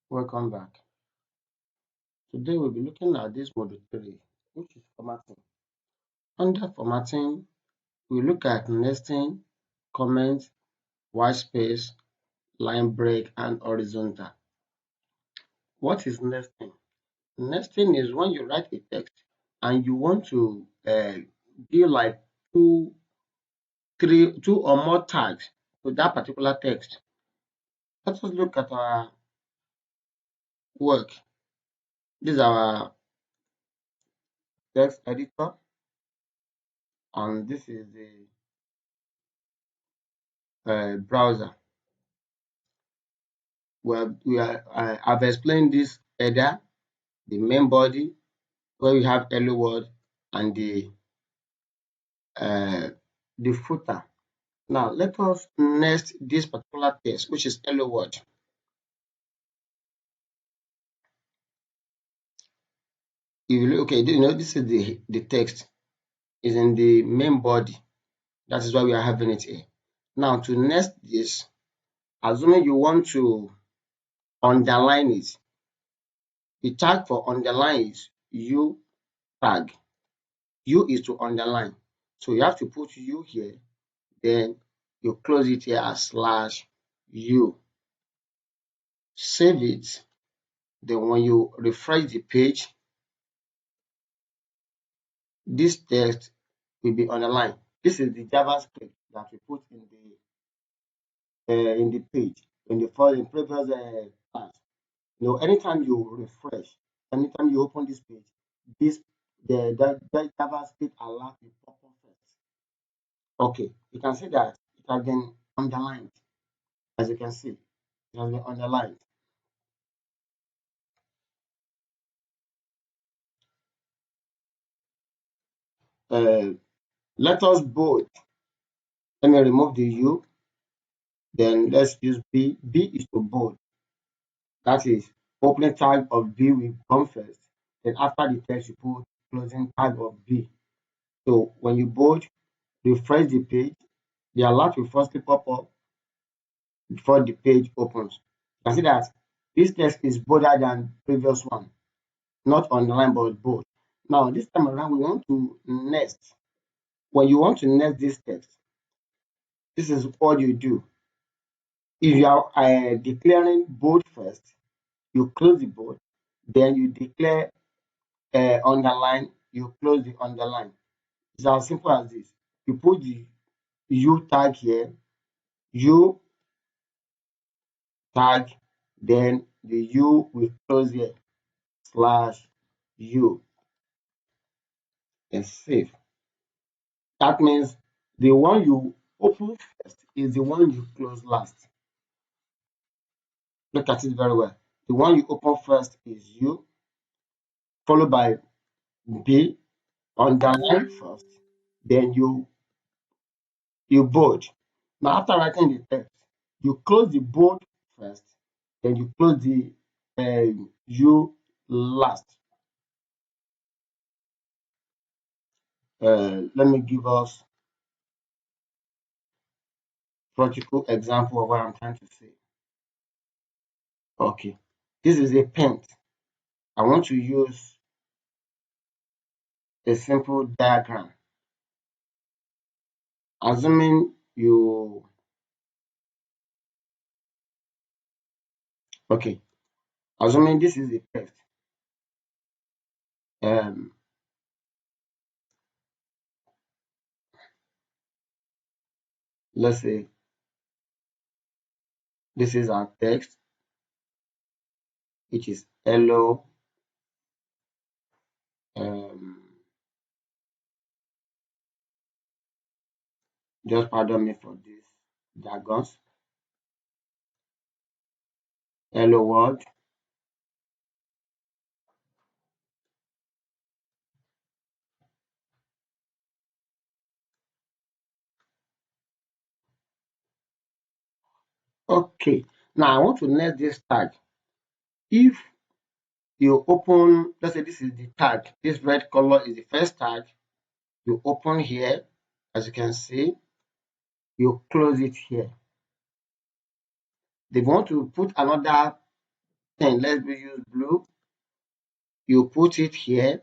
Welcome back. Today we'll be looking at this module 3, which is formatting. Under formatting, we look at nesting, comment, white space, line break, and horizontal. What is nesting? Nesting is when you write a text and you want to give like two or more tags to that particular text. Let us look at our work. This is our text editor, and this is the browser. I've explained this header, the main body, where we have hello world, and uh, the footer. Now let us nest this particular text, which is hello world. If you look, okay, this is the text is in the main body. That is why we are having it here. Now to nest this, assuming you want to underline it, the tag for underline is U tag. U is to underline. So you have to put U here, then you close it here as /U. Save it. Then when you refresh the page, this text will be underlined. This is the JavaScript that we put in the page in previous class. Anytime you refresh, anytime you open this page, the JavaScript alert will pop up first. Okay, you can see that it has been underlined. As you can see, it has been underlined. Let us bold. Let me remove the U. Then let's use B. B is to bold. That is, opening tag of B will come first. Then after the text, you put closing tag of B. So when you bold, refresh the page, the alert will firstly pop up before the page opens. You can see that this text is bolder than previous one, not underlined but bold. Now this time around, we want to nest. When you want to nest this text, this is what you do. If you are declaring bold first, you close the bold, then you declare underline, you close the underline. It's as simple as this. You put the U tag here, U tag, then the U will close here, /U, and save. That means the one you open first is the one you close last. Look at it very well. The one you open first is U, followed by B, underline first, then you bold. Now after writing the text, you close the bold first, then you close the U last. Let me give us practical example of what I'm trying to say. Okay, this is a paint. I want to use a simple diagram. Assuming assuming this is a text. Let's say this is our text, which is hello. Just pardon me for this jargons. Hello world. Okay, now I want to nest this tag. If you open, let's say this is the tag, this red color is the first tag. You open here, as you can see, you close it here. They want to put another thing, let's use blue. You put it here.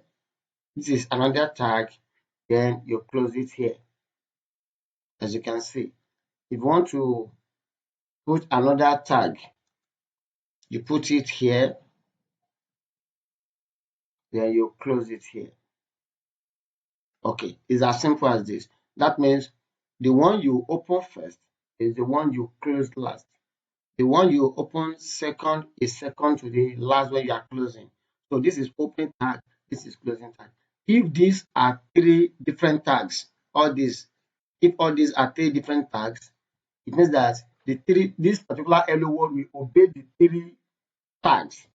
This is another tag. Then you close it here. As you can see, if you want to put another tag, you put it here. Then you close it here. Okay, it's as simple as this. That means the one you open first is the one you close last. The one you open second is second to the last one you are closing. So this is opening tag, this is closing tag. If these are three different tags, if all these are three different tags, it means that this particular hello world will obey the three tags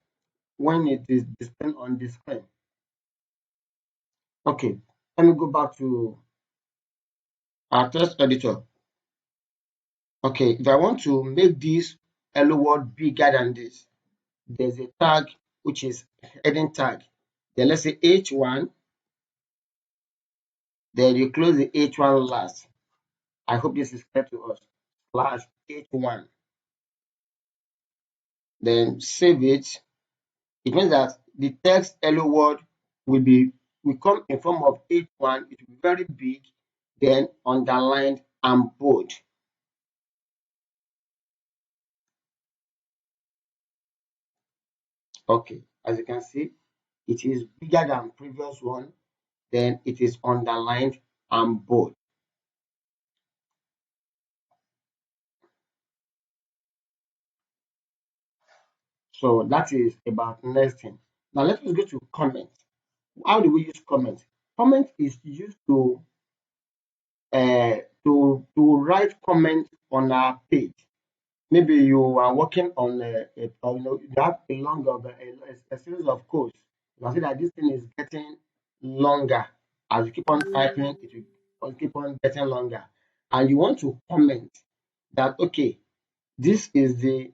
when it is displayed on the screen. Okay, let me go back to our text editor. Okay, if I want to make this hello world bigger than this, there's a tag which is heading tag. Then let's say H1, then you close the H1 last. I hope this is clear to us. Slash H1. Then save it. It means that the text hello world will come in form of H1. It will be very big, then underlined and bold. Okay, as you can see, it is bigger than previous one. Then it is underlined and bold. So that is about nesting. Now let us go to comment. How do we use comment? Comment is used uh, to write comment on our page. Maybe you are working on or, you have a a series of codes. You can see that this thing is getting longer as you keep on typing. It will keep on getting longer, and you want to comment that okay, this is the.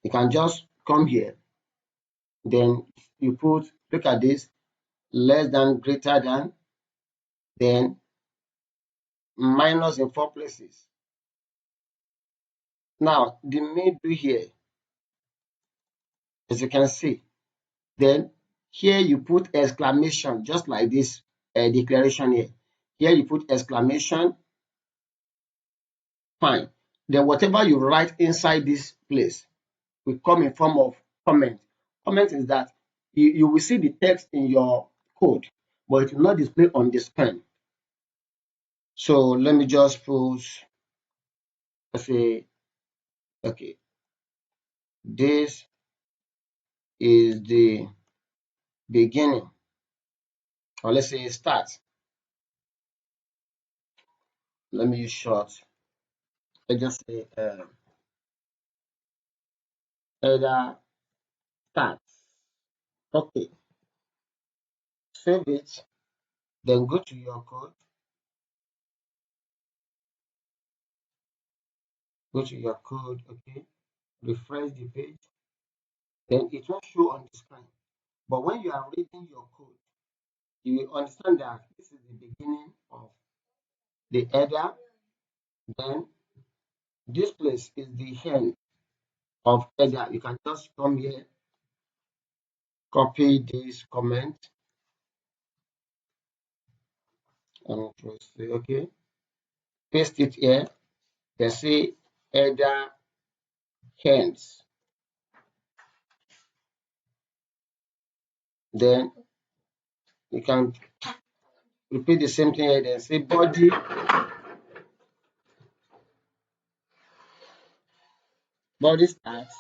You can just come here, then you put look at this less than greater than, then minus in four places. Now the middle here, as you can see, then here you put exclamation just like this declaration here. Here you put exclamation, fine. Then whatever you write inside this place will come in form of comment. Comment is that you will see the text in your code, but it will not display on the screen. So let me just put, let's say, okay, this is the beginning, or let's say start. Let me use short. Let's just say either start. Okay, save it, then go to your code, okay, refresh the page, then it won't show on the screen. But when you are reading your code, you will understand that this is the beginning of the header, then this place is the end of header. You can just come here, copy this comment, and press okay, paste it here, then say header ends. Then you can repeat the same thing here, then say body starts,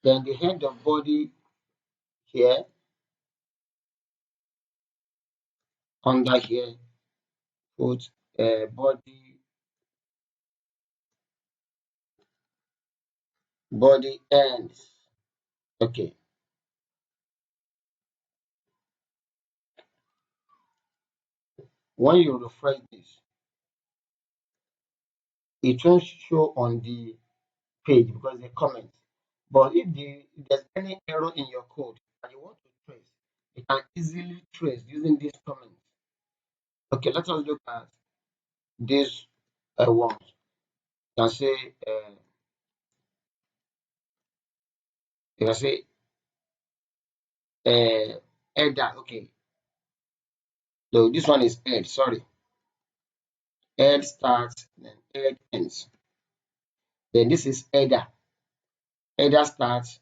then the end of body here, under here, put body ends. Okay, when you refresh this, it won't show on the page because they comment. But if there's any error in your code and you want to trace, you can easily trace using this comment. Okay, let us look at this one. You can say You can say header. Okay, so this one is head. Sorry, head starts, then head ends. Then this is header. Header starts,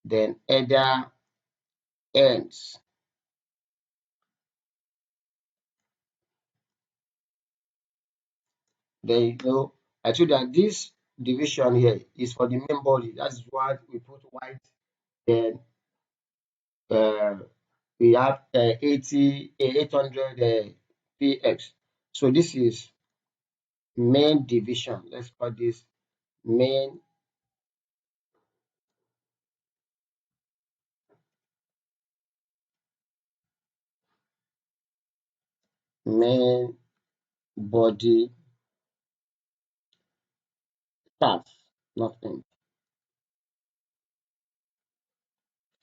then header ends. Then I told you that this division here is for the main body. That's why we put white. Then uh, we have 800 px. So this is main division. Let's call this main main body starts, not end.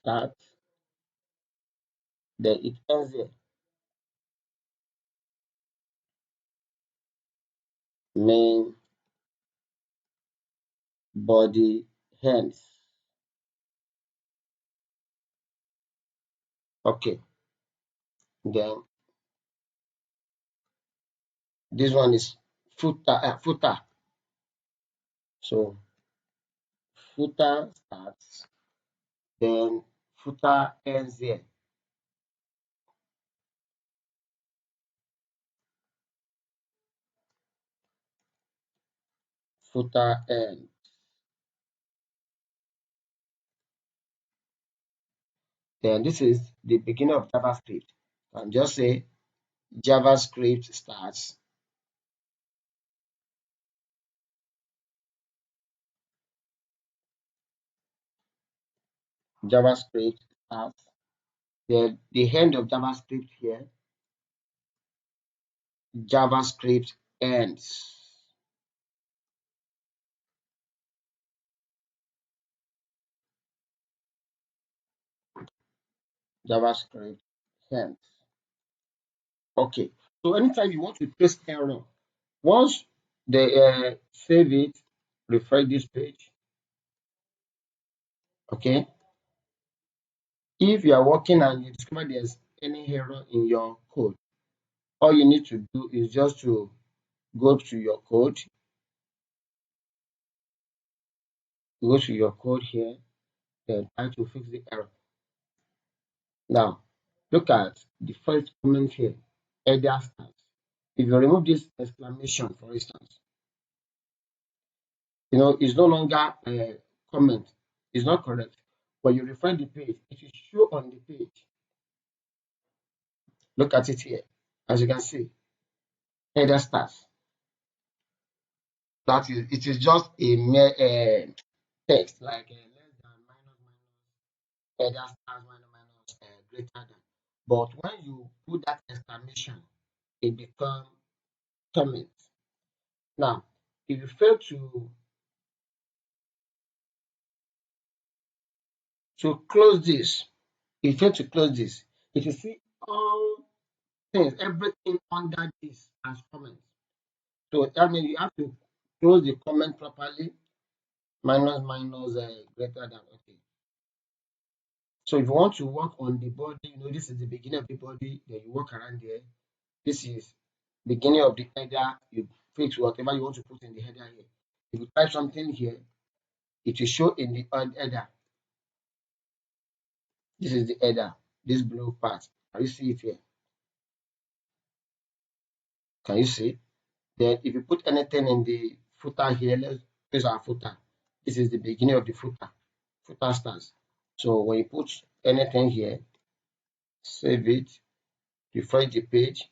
Starts, then it ends here. Main body ends. Okay. Then this one is footer. So footer starts, then footer ends here. Footer end. Then this is the beginning of JavaScript. And just say JavaScript starts. JavaScript starts. Then the end of JavaScript here, JavaScript ends. JavaScript ends. Okay. So anytime you want to trace error, once they save it, refresh this page. Okay. If you are working and you discover there's any error in your code, all you need to do is just to go to your code, here, then try to fix the error. Now, look at the first comment here, header starts. If you remove this exclamation, for instance, it's no longer a comment. It's not correct. When you refresh the page, it will show on the page. Look at it here. As you can see, header starts. That is, it is just a mere text like less than, minus, header stars, greater than. But when you put that exclamation, it becomes comment. Now, if you fail to close this, it will see all things, everything under this as comments. So that means you have to close the comment properly, minus, greater than. Okay. So if you want to work on the body, this is the beginning of the body, then you work around there. This is beginning of the header, you fix whatever you want to put in the header here. If you type something here, it will show in the header. This is the header, this blue part. Can you see it here? Can you see? Then if you put anything in the footer here, this is our footer. This is the beginning of the footer. Footer starts. So when you put anything here, save it, refresh the page,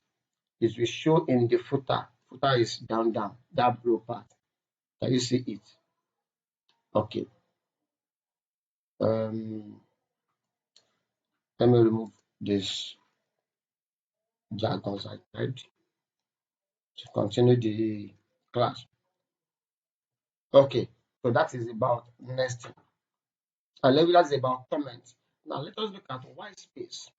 it will show in the footer. Footer is down, that blue part. Can you see it? Okay. Let me remove this jargons I typed to continue the class. Okay, so that is about nesting. And level that is about comments. Now let us look at white space.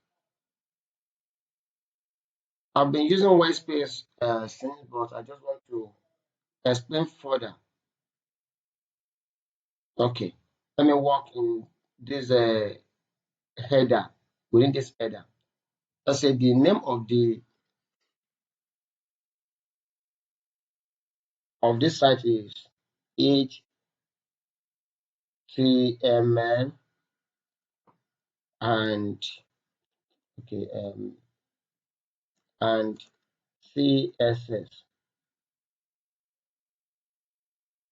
I've been using white space since, but I just want to explain further. Okay. Let me work in this header. Within this header, let's say the name of this site is HTML and okay and CSS.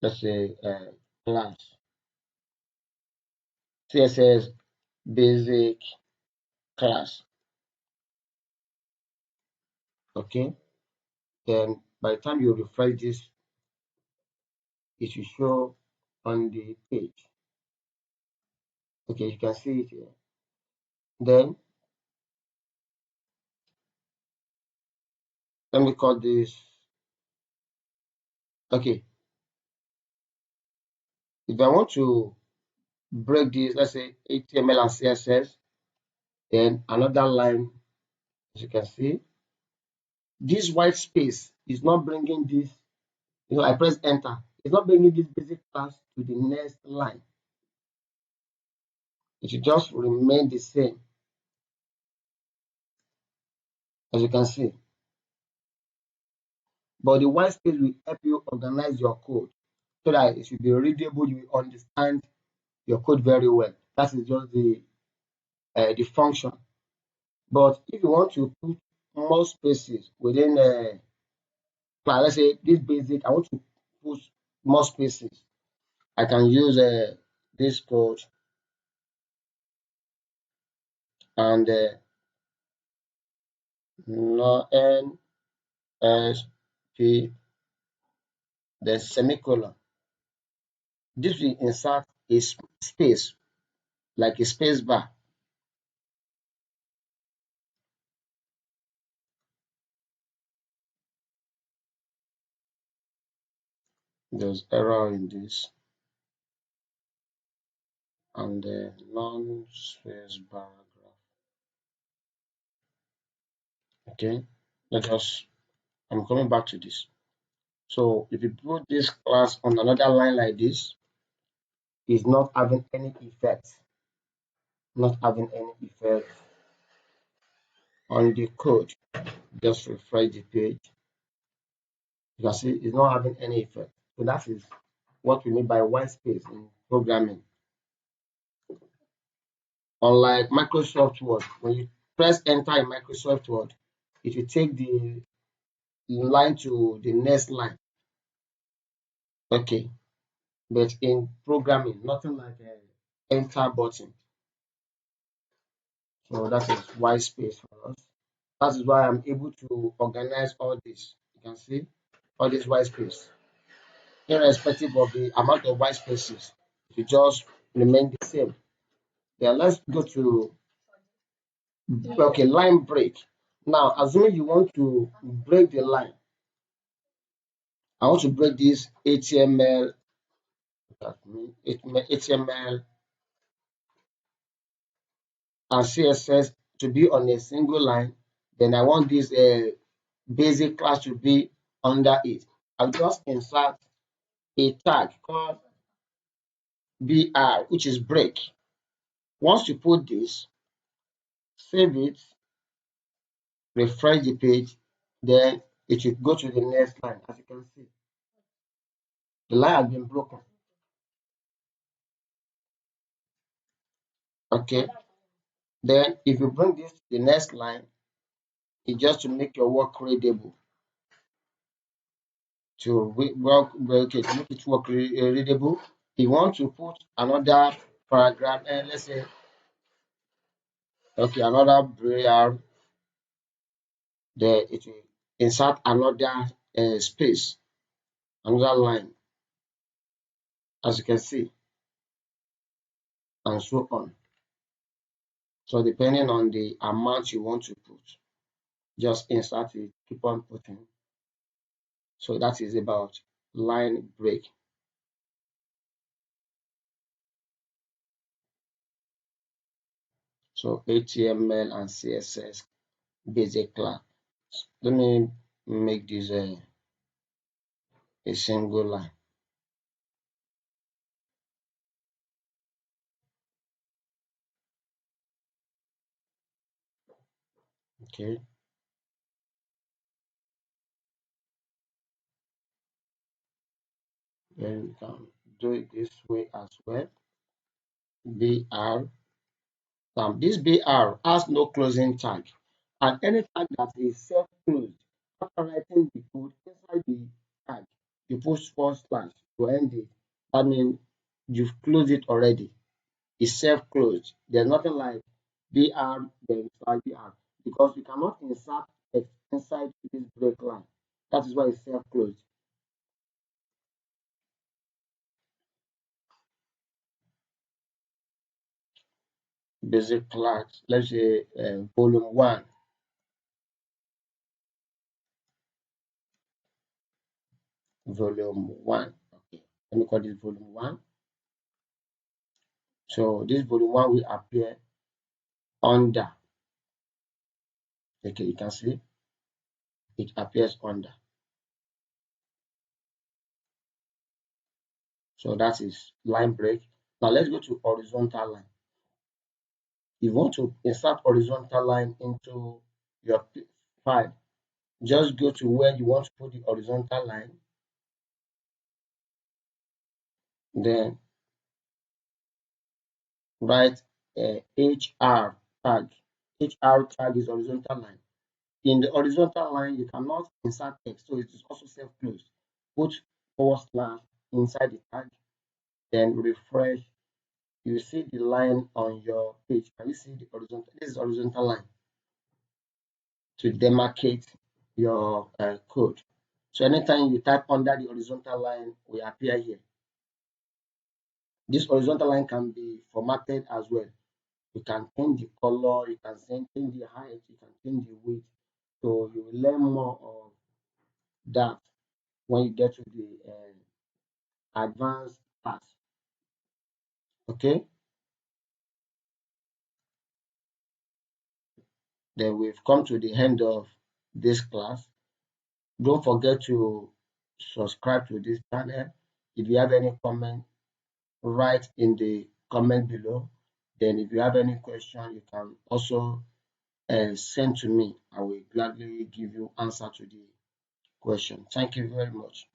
Let's say class CSS basic class. Okay, then by the time you refresh this, it should show on the page. Okay, you can see it here. Then let me call this. Okay, if I want to break this, let's say HTML and CSS, then another line, as you can see, this white space is not bringing this. I press enter. It's not bringing this basic class to the next line. It should just remain the same, as you can see. But the white space will help you organize your code so that it should be readable. You will understand your code very well. That is just the function. But if you want to put more spaces within class, let's say this basic, I want to put more spaces. I can use this code and no N S P the semicolon. This will insert a space like a space bar. There's error in this and the non-space paragraph. Okay, I'm coming back to this. So if you put this class on another line like this, it's not having any effect, not having any effect on the code. Just refresh the page. You can see it's not having any effect. So that is what we mean by white space in programming. Unlike Microsoft Word, when you press enter in Microsoft Word, it will take the line to the next line. Okay, but in programming, nothing like a enter button. So that is white space for us. That is why I'm able to organize all this. You can see all this white space, irrespective of the amount of white spaces, it will just remain the same. Then let's go to line break. Now, assuming you want to break the line, I want to break this HTML, and CSS to be on a single line. Then I want this basic class to be under it. I'll just insert a tag called BR, which is break. Once you put this, save it, refresh the page, then it will go to the next line. As you can see, the line has been broken. Okay. Then if you bring this to the next line, it's just to make your work readable. To make it work readable. If you want to put another paragraph, let's say, okay, another BR, then it will insert another space, another line, as you can see, and so on. So depending on the amount you want to put, just insert it, keep on putting. So that is about line break. So HTML and CSS basic class. Let me make this a single line. Okay, then we can do it this way as well. BR. This BR has no closing tag, and any tag that is self-closed, after writing the code inside the tag, you push forward slash to end it. That means you've closed it already. It's self-closed. There's nothing like BR then slash BR because you cannot insert text inside this break line. That is why it's self-closed. Basic class, let's say volume 1, volume 1. Okay, let me call this volume 1. So this volume 1 will appear under. Okay, you can see it appears under. So that is line break. Now let's go to horizontal line. If you want to insert horizontal line into your file, just go to where you want to put the horizontal line, then write HR tag. HR tag is horizontal line. In the horizontal line, you cannot insert text, so it is also self-closed. Put forward slash inside the tag, then refresh. You see the line on your page. Can you see the horizontal? This is horizontal line to demarcate your code. So anytime you type under the horizontal line, will appear here. This horizontal line can be formatted as well. You can change the color, you can change the height, you can change the width. So you will learn more of that when you get to the advanced part. Okay, then we've come to the end of this class. Don't forget to subscribe to this channel. If you have any comment, write in the comment below. Then if you have any question, you can also send to me. I will gladly give you answer to the question. Thank you very much.